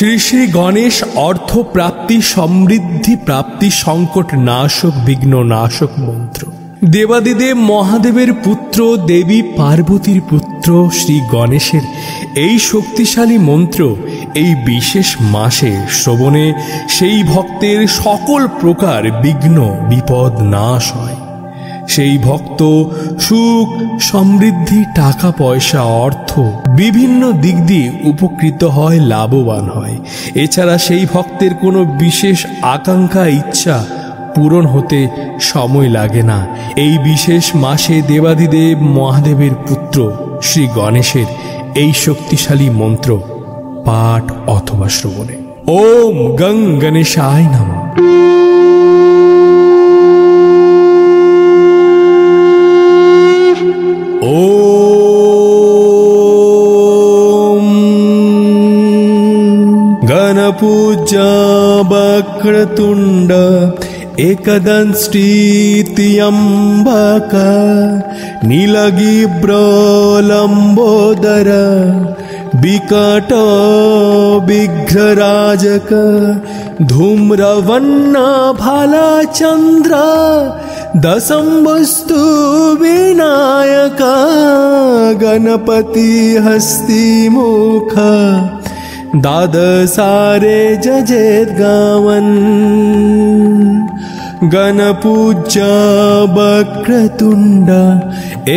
श्री श्री गणेश अर्थ प्राप्ति समृद्धि प्राप्ति संकट नाशक विघ्न नाशक मंत्र। देवादिदेव महादेवेर पुत्र देवी पार्वतीर पुत्र श्री गणेशेर এই শক্তিশালী মন্ত্র এই বিশেষ মাসে শ্রবণে সেই ভক্তের সকল প্রকার বিঘ্ন বিপদ নাশ হয়। সেই ভক্ত সুখ সমৃদ্ধি টাকা পয়সা অর্থ বিভিন্ন দিক দিয়ে উপকৃত হয়, লাভবান হয়। এছাড়া সেই ভক্তের কোনো বিশেষ আকাঙ্ক্ষা ইচ্ছা পূরণ হতে সময় লাগে না। এই বিশেষ মাসে দেবাদিদেব মহাদেবের পুত্র শ্রী গণেশের এই শক্তিশালী মন্ত্র পাঠ অথবা শ্রবণে ওম গং গণেশায় নমঃ। ओम गणपूज्या वक्रतुंड एकदंष्ट्रीत्यंबक नीलगिब्रलंबोदर विकट विघ्नराजक धूम्रवर्ण भालचंद्र दशंवस्तु विनायक गणपति हस्तिमुख द्वादशारे जजेद्गावन् गणपूज्या वक्रतुंड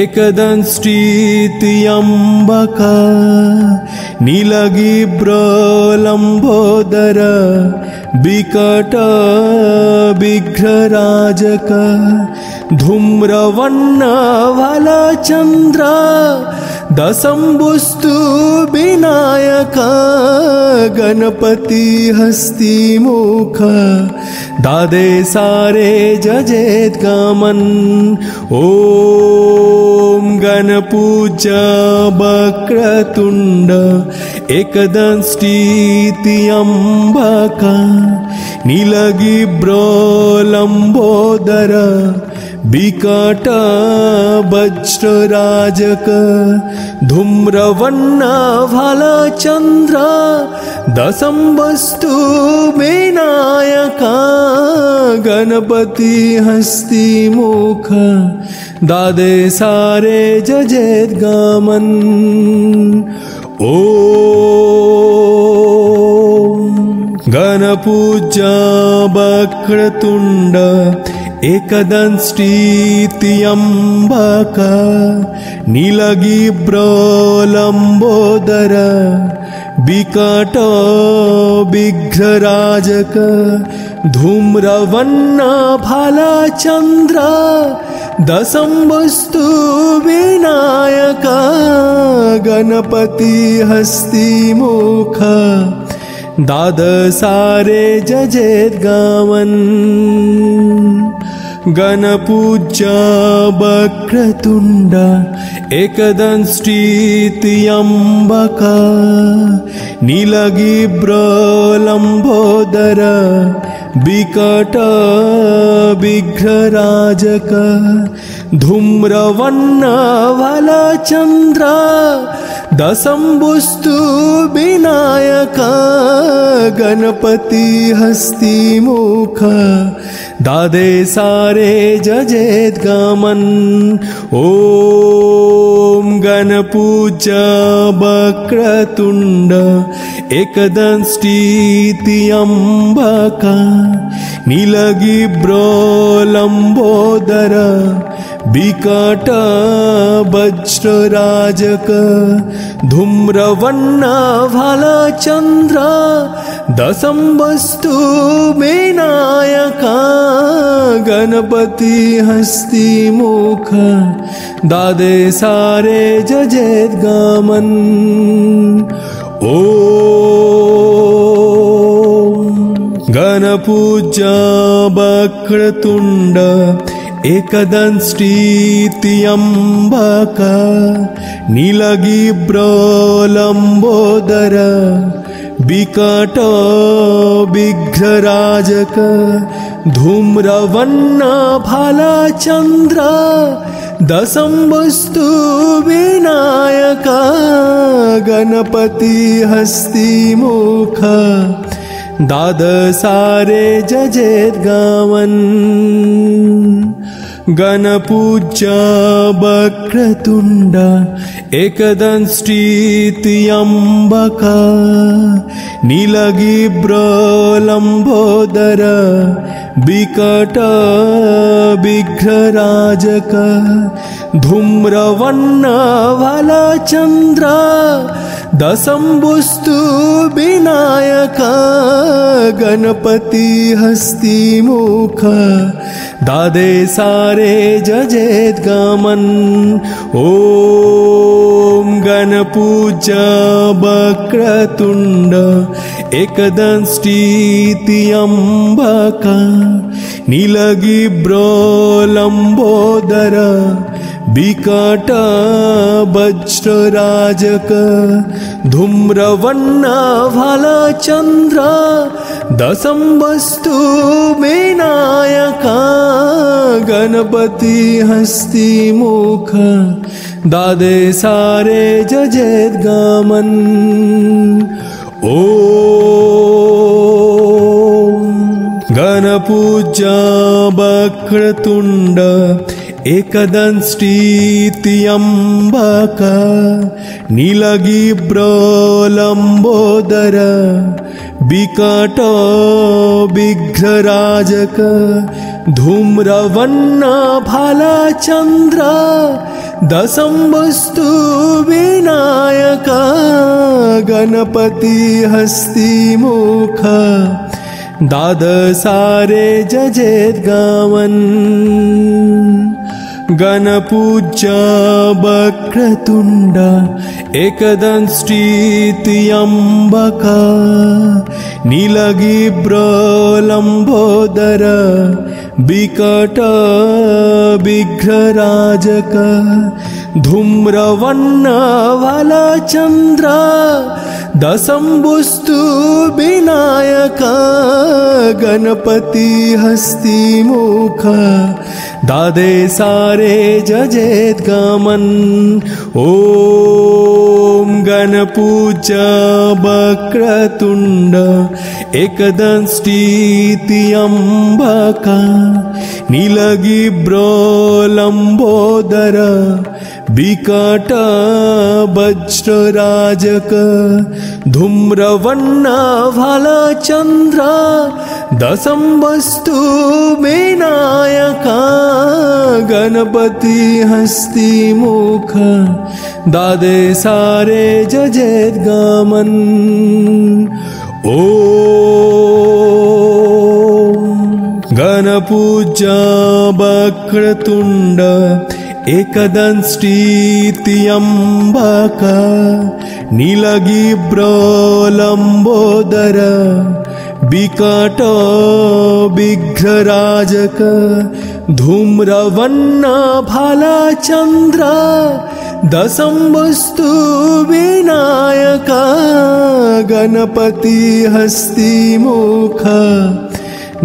एकदंष्ट्रीत्यंबक नीलगिब्रलंबोदर विकट विघ्नराजक धूम्रवर्ण भालचंद्र दशंवस्तु विनायक गणपति हस्तिमुख द्वादशारे जजेद्गावन् ओम गणपूज्या वक्रतुंड एकदंष्ट्रीत्यंबक नीलगिब्रलंबोदर विकट वज्रराजक धूम्रवर्ण भालचंद्र दशंवस्तु विनायक गणपति हस्तिमुख द्वादशारे जजेद्गावन् ओम गणपूज्या वक्रतुंड एकदंष्ट्रीत्यंबक नीलगिब्रलंबोदर विकट विघ्नराजक धूम्रवर्ण भालचंद्र दशंवस्तु विनायक गणपति हस्तिमुख द्वादशारे जजेद्गावन् गणपूज्या वक्रतुंड एकदंष्ट्रीत्यंबक नीलगिब्रलंबोदर विकट विघ्नराजक धूम्रवर्ण भालचंद्र दशंवस्तु विनायक गणपति हस्तिमुख द्वादशारे जजेद्गावन् ओम गणपूज्या वक्रतुंड एकदंष्ट्रीत्यंबक नीलगिब्रलंबोदर विकट वज्रराजक धूम्रवर्ण भालचंद्र दशंवस्तु विनायक गणपति हस्तिमुख द्वादशारे जजेद्गावन् ओम गणपूज्या वक्रतुंड एकदंष्ट्रीत्यंबक नीलगिब्रलंबोदर विकट विघ्नराजक धूम्रवर्ण भालचंद्र दशम वस्तु विनायका गणपति हस्तिमुख द्वादशारे जजेद्गावन् गणपूज्य वक्रतुण्ड एकदंष्ट्यम्बका नीलगिब्रलम्बोदर विकट विघ्नराजक धूम्रवर्ण भालचंद्र दशम वस्तु विनायका गणपति हस्तिमुख द्वादशारे जजेद्गामन् ॐ गणपूज्य वक्रतुण्ड एकदंष्ट्यम्बका नीलगिब्रलम्बोदर विकट वज्रराजक धूम्रवर्ण भालचंद्र दशम वस्तु विनायका गणपति हस्तिमुख द्वादशारे जजेद्गामन् ॐ गणपूज्य वक्रतुण्ड एकदंष्ट्यम्बका नीलगिब्रलम्बोदर विकट विघ्नराजक धूम्रवर्ण भालचंद्र दशम वस्तु विनायका गणपति हस्तिमुख द्वादशारे जजेद्गावन् गणपूज्य वक्रतुण्ड एकदंष्ट्यम्बका नीलगिब्रलम्बोदर विकट विघ्नराजक धूम्रवर्ण भालचंद्र दशम वस्तु विनायका गणपति हस्तिमुख द्वादशारे जजेद्गामन् ॐ गणपूज्य वक्रतुण्ड एकदंष्ट्यम्बका नीलगिब्रलम्बोदर विकट वज्रराजक धूम्रवर्ण भालचंद्र दशम वस्तु विनायका गणपति हस्तिमुख द्वादशारे जजेद्गामन् ॐ गणपूज्य वक्रतुण्ड एकदंष्ट्यम्बका नीलगिब्रलम्बोदर विकट विघ्नराजक धूम्रवर्ण भालचंद्र दशम वस्तु विनायका गणपति हस्तिमुख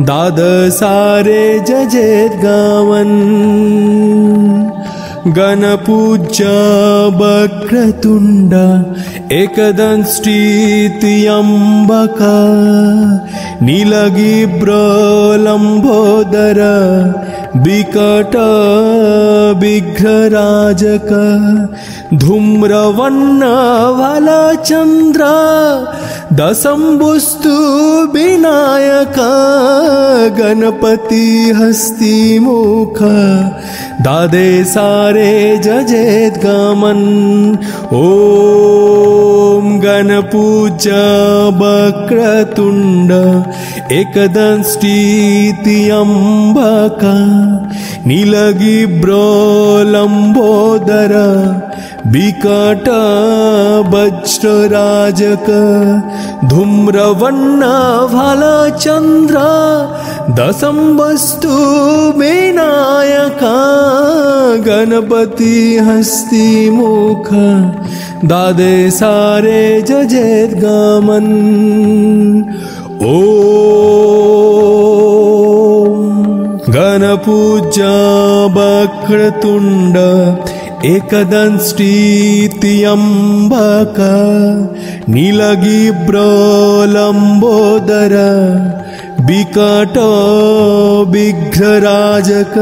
द्वादशारे जजेद्गावन् गणपूज्य वक्रतुण्ड एकदंष्ट्यम्बका नीलगिब्रलम्बोदर विकट विघ्नराजक धूम्रवर्ण भालचंद्र दशम वस्तु विनायका गणपति हस्तिमुख द्वादशारे जजेद्गामन् ॐ गणपूज्य वक्रतुण्ड एकदंष्ट्यम्बका नीलगिब्रलम्बोदर विकट वज्रराजक धूम्रवर्ण भालचंद्र दशम वस्तु विनायका गणपति हस्तिमुख द्वादशारे जजेद्गामन् ॐ गण गणपूज्या वक्रतुण्ड एकदंष्टीत्यम्बक नीलगिब्रलम्बोदर विकट विघ्नराजक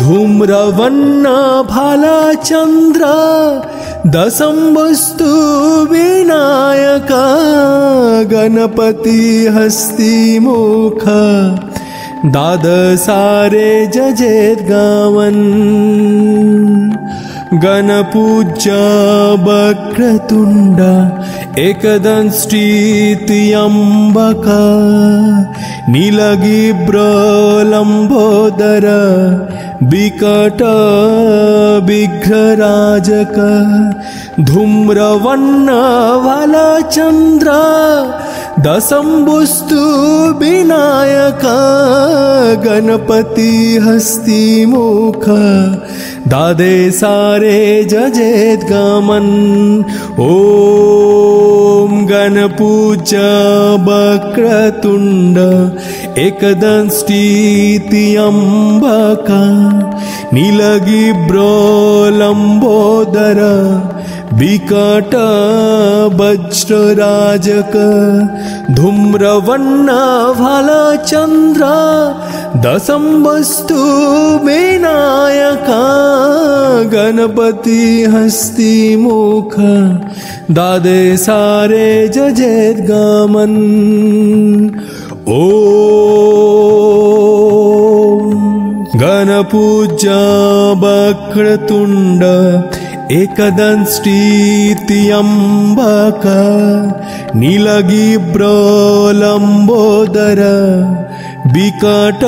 धूम्रवर्ण भालचंद्र दशंवस्तु विनायक गणपति हस्तिमुख द्वादशारे जजेद्गावन् गणपूज्या वक्रतुण्ड एकदंष्टीत्यम्बक नीलगिब्रलम्बोदर विकट विघ्नराजक धूम्रवर्ण भालचंद्र दशंवस्तु विनायक गणपति हस्तिमुख द्वादशारे जजेद्गावन् ॐ गणपूज्या वक्रतुण्ड एकदंष्टीत्यम्बक नीलगिब्रलम्बोदर विकट वज्रराजक धूम्रवर्ण भालचंद्र दशंवस्तु विनायक गणपति हस्तिमुख द्वादशारे जजेद्गावन् ॐ गणपूज्या वक्रतुण्ड एकदंष्टीत्यम्बक नीलगिब्रलम्बोदर विकट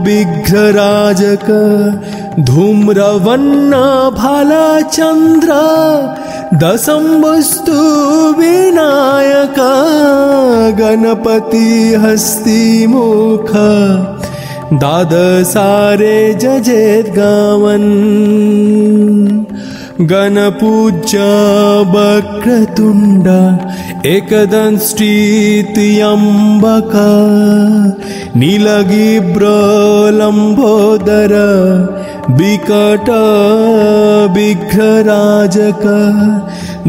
विघ्नराजक धूम्रवर्ण भालचंद्र दशंवस्तु विनायक गणपति हस्तिमुख द्वादशारे जजेद्गावन् गणपूज्या वक्रतुण्ड एकदंष्टीत्यम्बक नीलगिब्रलम्बोदर विकट विघ्नराजक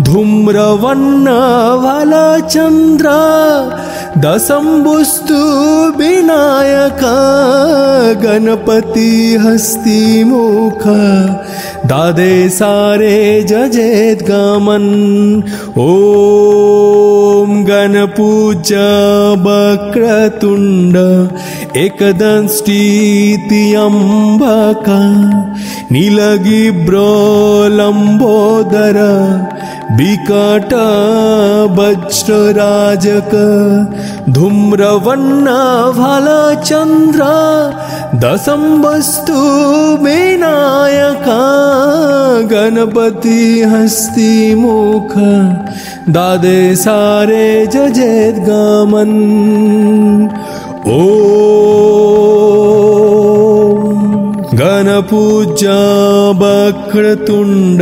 धूम्रवर्ण भालचंद्र दशंवस्तु विनायक गणपति हस्तिमुख द्वादशारे जजेद्गावन् ॐ गणपूज्या वक्रतुण्ड एकदंष्टीत्यम्बक नीलगिब्रलम्बोदर विकट वज्रराजक धूम्रवर्ण भालचंद्र दशंवस्तु विनायक गणपति हस्तिमुख द्वादशारे जजेद्गावन् ॐ गणपूज्या वक्रतुण्ड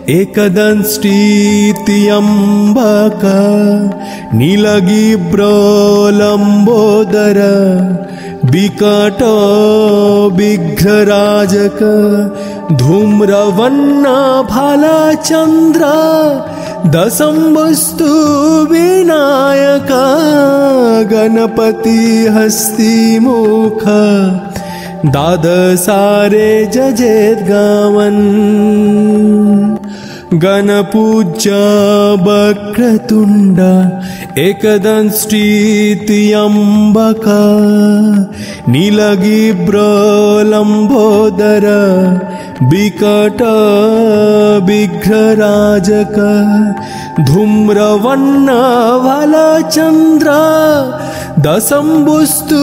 एकदंष्टीत्यम्बक नीलगिब्रलम्बोदर विकट विघ्नराजक धूम्रवर्ण भालचंद्र दशंवस्तु विनायक गणपति हस्तिमुख द्वादशारे जजेद्गावन् गणपूज्या वक्रतुण्ड एकदंष्टीत्यम्बक नीलगिब्रलम्बोदर विकट विघ्नराजक धूम्रवर्ण भालचंद्र दशंवस्तु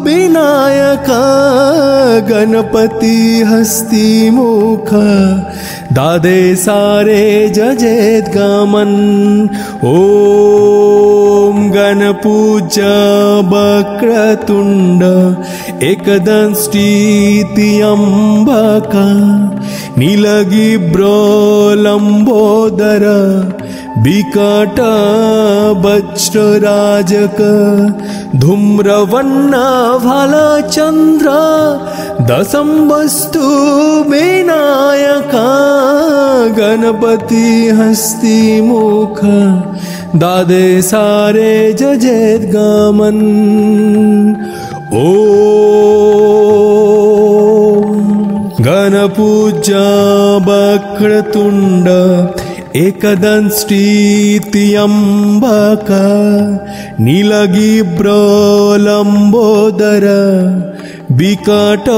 विनायक गणपति हस्तिमुख द्वादशारे जजेद्गावन् ॐ गणपूज्या वक्रतुण्ड एकदंष्टीत्यम्बक नीलगिब्रलम्बोदर विकट वज्रराजक धूम्रवर्णा भालचंद्र दशम वस्तु विनायका गणपति हस्तिमुख द्वादशारे जजेद्गमन् ॐ गणपूज्या वक्रतुण्ड एकदंष्ट्रीत्यम्बक नीलगिब्रलम्बोदर विकट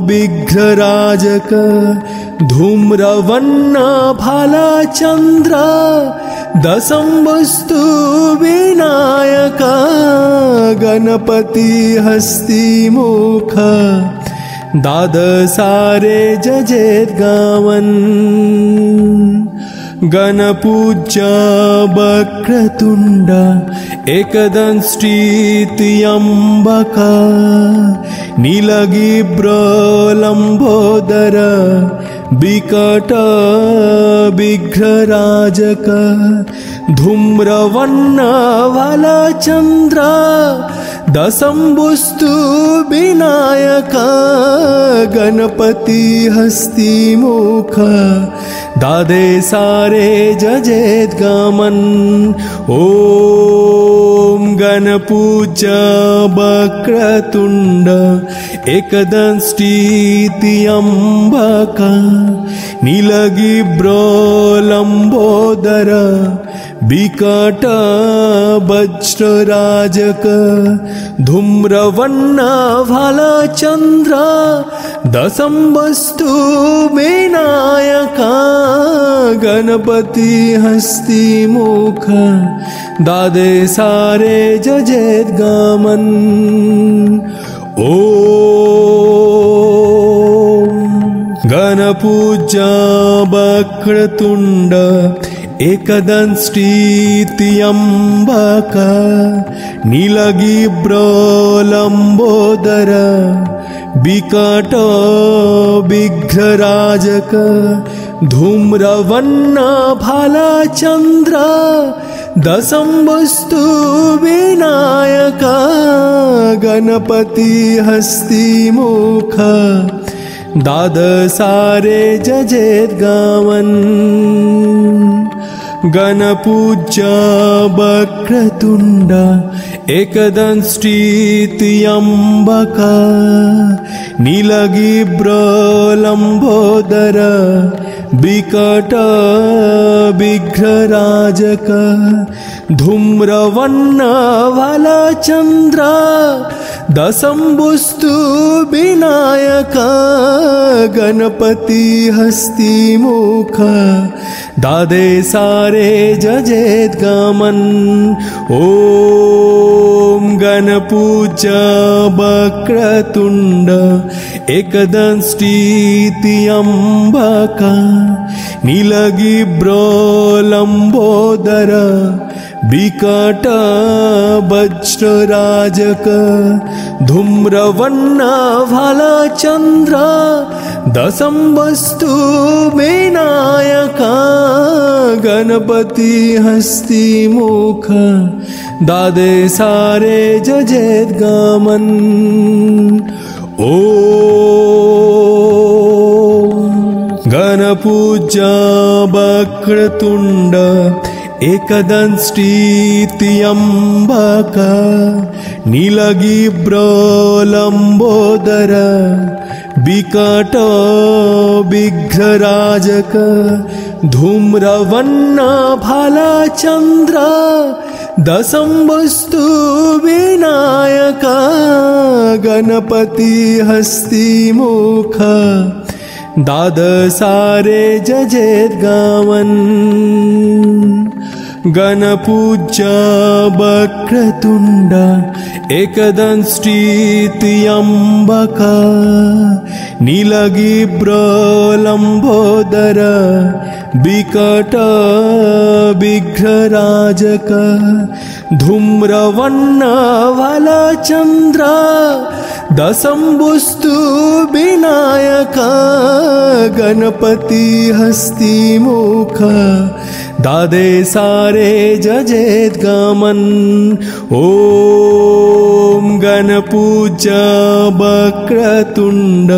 विघ्नराजक धूम्रवर्णा भालचंद्र दशम वस्तु विनायका गणपति हस्तिमुख द्वादशारे जजेद्गमन् गणपूज्या वक्रतुण्ड एकदंष्ट्रीत्यम्बक नीलगिब्रलम्बोदर विकट विघ्नराजक धूम्रवर्णा भालचंद्र दशम वस्तु विनायका गणपति हस्तिमुख द्वादशारे जजेद्गमन् ॐ गणपूज्या वक्रतुण्ड एकदंष्ट्रीत्यम्बक नीलगिब्रलम्बोदर विकट वज्रराजक धूम्रवर्णा भालचंद्र दशम वस्तु विनायका गणपति हस्तिमुख द्वादशारे जजेद्गमन् ॐ गणपूज्या वक्रतुण्ड एकदंष्ट्रीत्यम्बक नीलगिब्रलम्बोदर विकट विघ्नराजक धूम्रवर्णा भालचंद्र दशम वस्तु विनायका गणपति हस्तिमुख द्वादशारे जजेद्गमन् गणपूज्या वक्रतुण्ड एकदंष्ट्रीत्यम्बक नीलगिब्रलम्बोदर विकट विघ्नराजक धूम्रवर्णा भालचंद्र दशम वस्तु विनायका गणपति हस्तिमुख द्वादशारे जजेद्गमन् ॐ गणपूज्या वक्रतुण्ड एकदंष्ट्रीत्यम्बक नीलगिब्रलम्बोदर विकट वज्रराजक धूम्रवर्णा भालचंद्र दशम वस्तु विनायका गणपति हस्तिमुख द्वादशारे जजेद्गमन् ॐ गणपूज्या वक्रतुण्ड एकदंष्ट्रीत्यम्बक नीलगिब्रलम्बोदर विकट विघ्नराजक धूम्रवर्णा भालचंद्र दशम वस्तु विनायका गणपति हस्तिमुख द्वादशारे जजेद्गमन् गणपूज्या वक्रतुण्ड एकदंष्ट्रीत्यम्बक नीलगिब्रलम्बोदर विकट विघ्नराजक धूम्रवर्णा भालचंद्र दशम वस्तु विनायका गणपति हस्तिमुख दादे सारे जजेद्गमन् ॐ गणपूज्य वक्रतुण्ड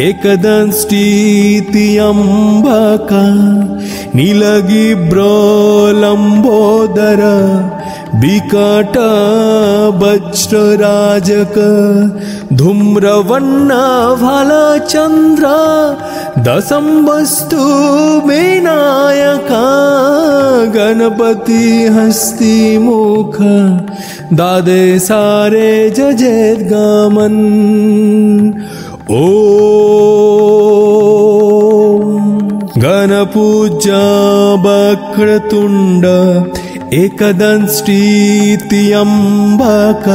एकदंष्टीति अम्बक नीलगिब्रलम्बोदर विकट वज्रराजक धूम्रवर्ण भालचन्द्र दशम्बस्तु विनायक गणपति हस्तिमुख दादे सारे जजेद्गमन् ॐ गणपूज्य वक्रतुण्ड एकदंष्टीति अम्बक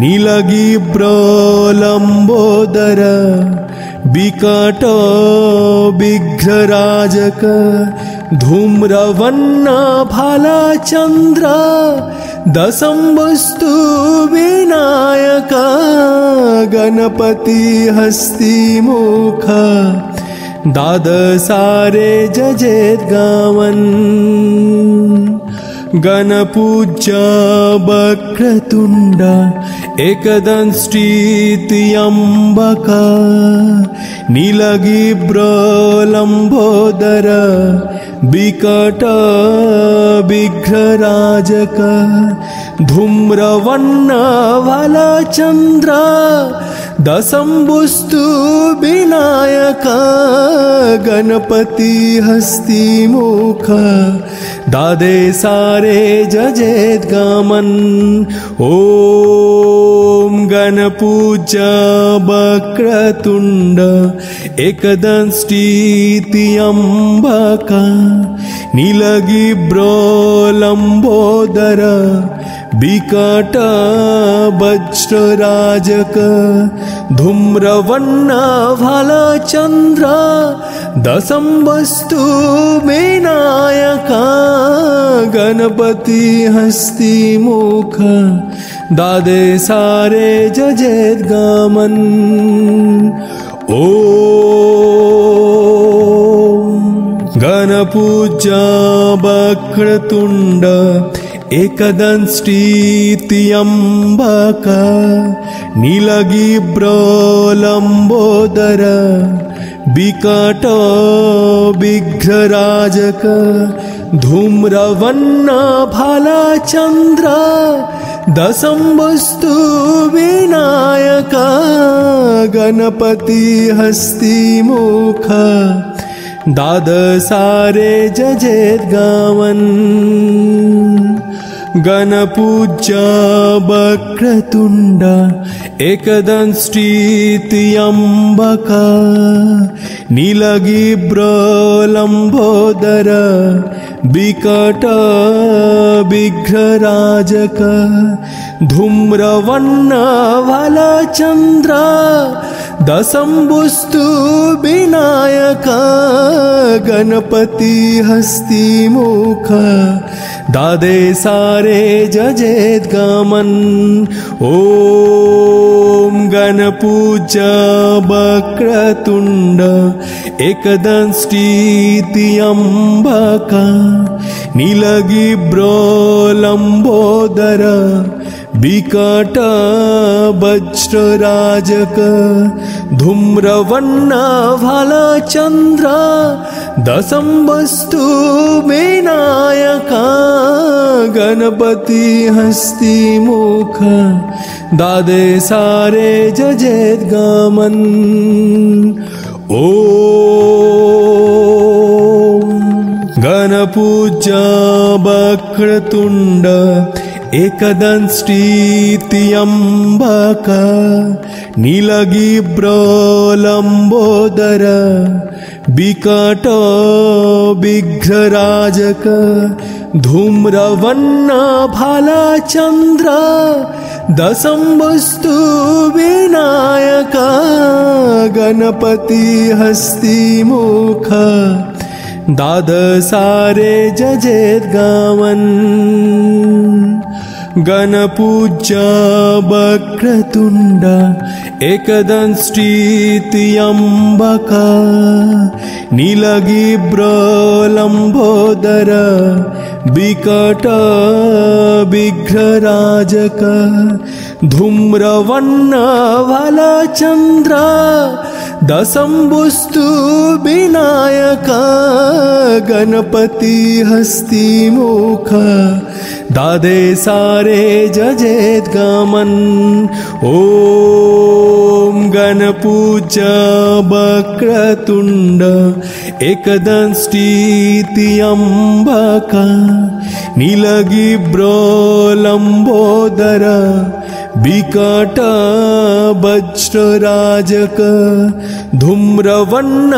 नीलगिब्रलम्बोदर विकट विघ्नराजक धूम्रवर्ण भालचन्द्र दशम्बस्तु विनायक गणपति हस्तिमुख दादसारे जजेद्गमन् गणपूज्य वक्रतुण्ड एकदंष्टीति अम्बक नीलगिब्रलम्बोदर विकट विघ्नराजक धूम्रवर्ण भालचन्द्र दशम्बस्तु विनायक गणपति हस्तिमुख दादे सारे जजेद्गमन् ॐ गणपूज्य वक्रतुण्ड एकदंष्टीति अम्बक नीलगिब्रलम्बोदर विकट वज्रराजक धूम्रवर्ण भालचन्द्र दशम्बस्तु विनायक गणपति हस्तिमुख दादे सारे जजेद्गमन् ॐ गणपूज्य वक्रतुण्ड एकदंष्टीति अम्बक नीलगिब्रलम्बोदर विकट विघ्नराजक धूम्रवर्ण भालचन्द्र दशम्बस्तु विनायक गणपति हस्तिमुख दादसारे जजेद्गमन् गणपूज्य वक्रतुण्ड एकदंष्टीति अम्बक नीलगिब्रलम्बोदर विकट विघ्नराजक धूम्रवर्ण भालचन्द्र दशम्बस्तु विनायक गणपति हस्तिमुख दादे सारे जजेद्गमन् ॐ गणपूज्य वक्रतुण्ड एकदंष्टीति अम्बक नीलगिब्रलम्बोदर विकट वज्रराजक धूम्रवर्ण भालचन्द्र दशम्बस्तु विनायक गणपति हस्तिमुख दादे सारे जजेद्गमन् ॐ गणपूज्य वक्रतुण्ड एकदंष्टीति अम्बक नीलगिब्रलम्बोदर विकट विघ्नराजक धूम्रवर्ण भालचन्द्र दशम्बस्तु विनायक गणपति हस्तिमुख दादसारे जजेद्गमन् गणपूज्या वक्रतुण्ड एकदंष्टीति अम्बका नीलगिब्रलम्बोदर विकट विघ्नराजक धूम्रवर्ण भालचंद्र दशम्बुस्तु विनायक गणपति हस्तिमुख दादे सारे जजेद्गमन् ॐ गणपूज्या वक्रतुण्ड एकदंष्टीति अम्बका नीलगिब्रलम्बोदर विकट वज्रराजक धूम्रवर्ण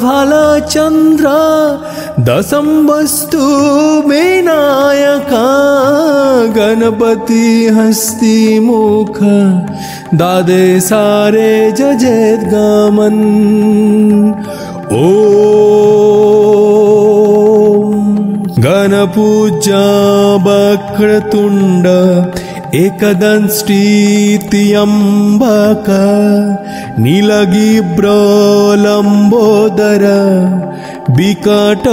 भालचंद्र दशम्बुस्तु विनायक गणपति हस्तिमुख दादे सारे जजेद्गमन् ॐ गणपूज्या वक्रतुण्ड एकदंष्टीति अम्बका नीलगिब्रलम्बोदर विकट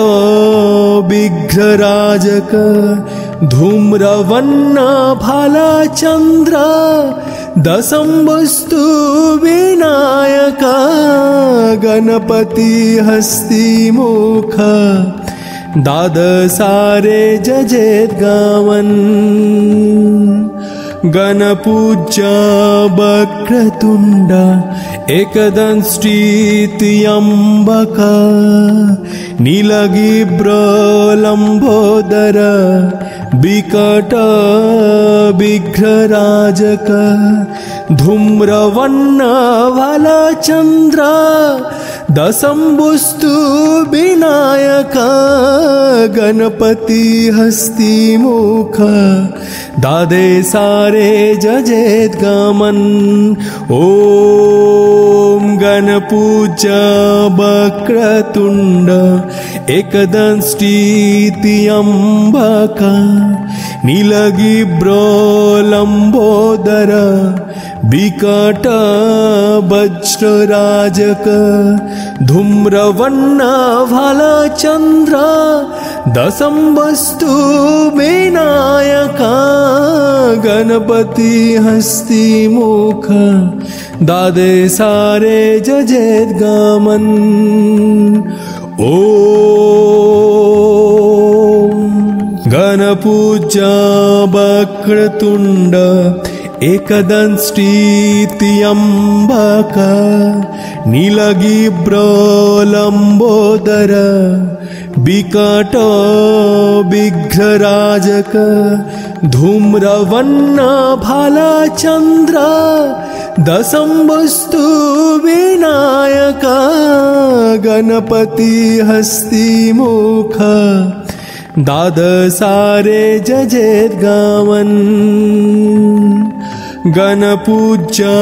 विघ्नराजक धूम्रवर्ण भालचंद्र दशम्बुस्तु विनायक गणपति हस्तिमुख दादसारे जजेद्गमन् गणपूज्या वक्रतुण्ड एकदंष्टीति अम्बका नीलगिब्रलम्बोदर विकट विघ्नराजक धूम्रवर्ण भालचंद्र दशम्बुस्तु विनायक गणपति हस्तिमुख दादे सारे जजेद्गमन् ॐ गणपूज्या वक्रतुण्ड एकदंष्टीति अम्बका नीलगिब्रलम्बोदर विकट वज्रराजक धूम्रवर्ण भालचंद्र दशम्बुस्तु विनायक गणपति हस्तिमुख दादे सारे जजेद्गमन् ॐ गणपूज्या वक्रतुण्ड एकदंष्टीति अम्बका नीलगिब्रलम्बोदर विकट विघ्नराजक धूम्रवर्ण भालचंद्र दशम्बुस्तु विनायक गणपति हस्तिमुख दादसारे जजेद्गमन् गणपूज्या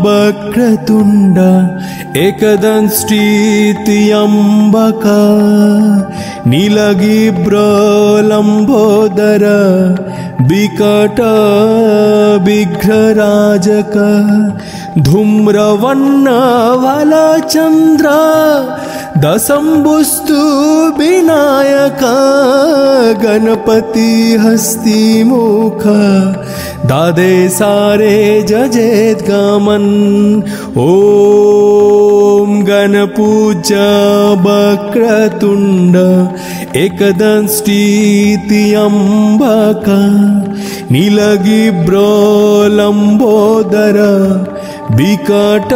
वक्रतुण्ड एकदंष्टीति अम्बका नीलगिब्रलम्बोदर विकट विघ्नराजक धूम्रवर्ण भालचंद्र दशम्बुस्तु विनायक गणपति हस्तिमुख दादे सारे जजेद्गमन् ॐ गणपूज्या वक्रतुण्ड एकदंष्टीति अम्बका नीलगिब्रलम्बोदर विकट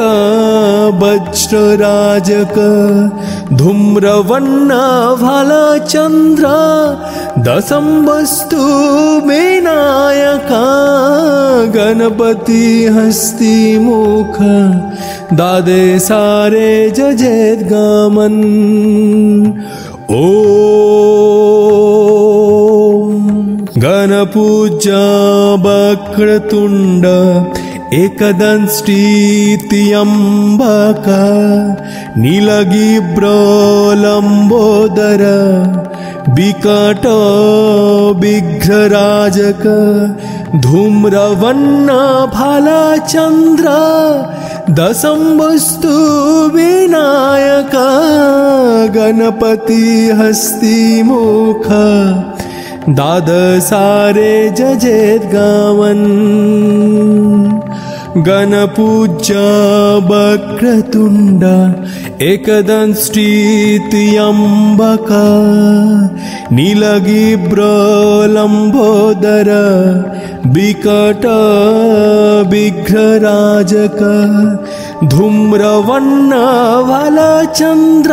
वज्रराजक धूम्रवर्ण भालचंद्र दशम्बुस्तु विनायक गणपति हस्तिमुख दादे सारे जजेद्गमन् ॐ गणपूज्या वक्रतुण्ड एकदंष्टीति अम्बका नीलगिब्रलम्बोदर विकट विघ्नराजक धूम्रवर्ण भालचंद्र दशम वस्तु विनायक गणपति हस्तिमुख द्वादशारे जजेद्गावन् गणपूज्य वक्रतुंड एकदंष्टित्यंबक नीलगिब्रलंबोदर विकट विघ्नराजक धूम्रवर्ण भालचंद्र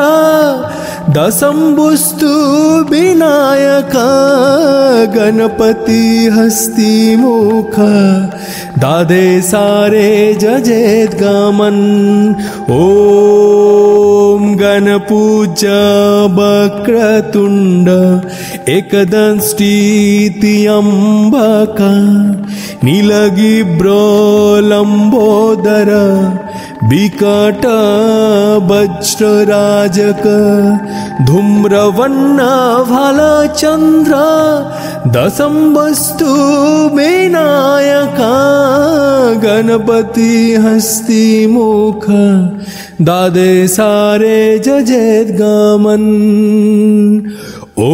दशम वस्तु विनायक गणपति हस्तिमुख द्वादशारे जजेद्गामन् ॐ गणपूज्य वक्रतुंड एकदंष्टित्यंबक नीलगिब्रलंबोदर विकट वज्रराजक धूम्रवर्ण भालचंद्र दशम वस्तु विनायक गणपति हस्तिमुख द्वादशारे जजेद्गामन्। ओ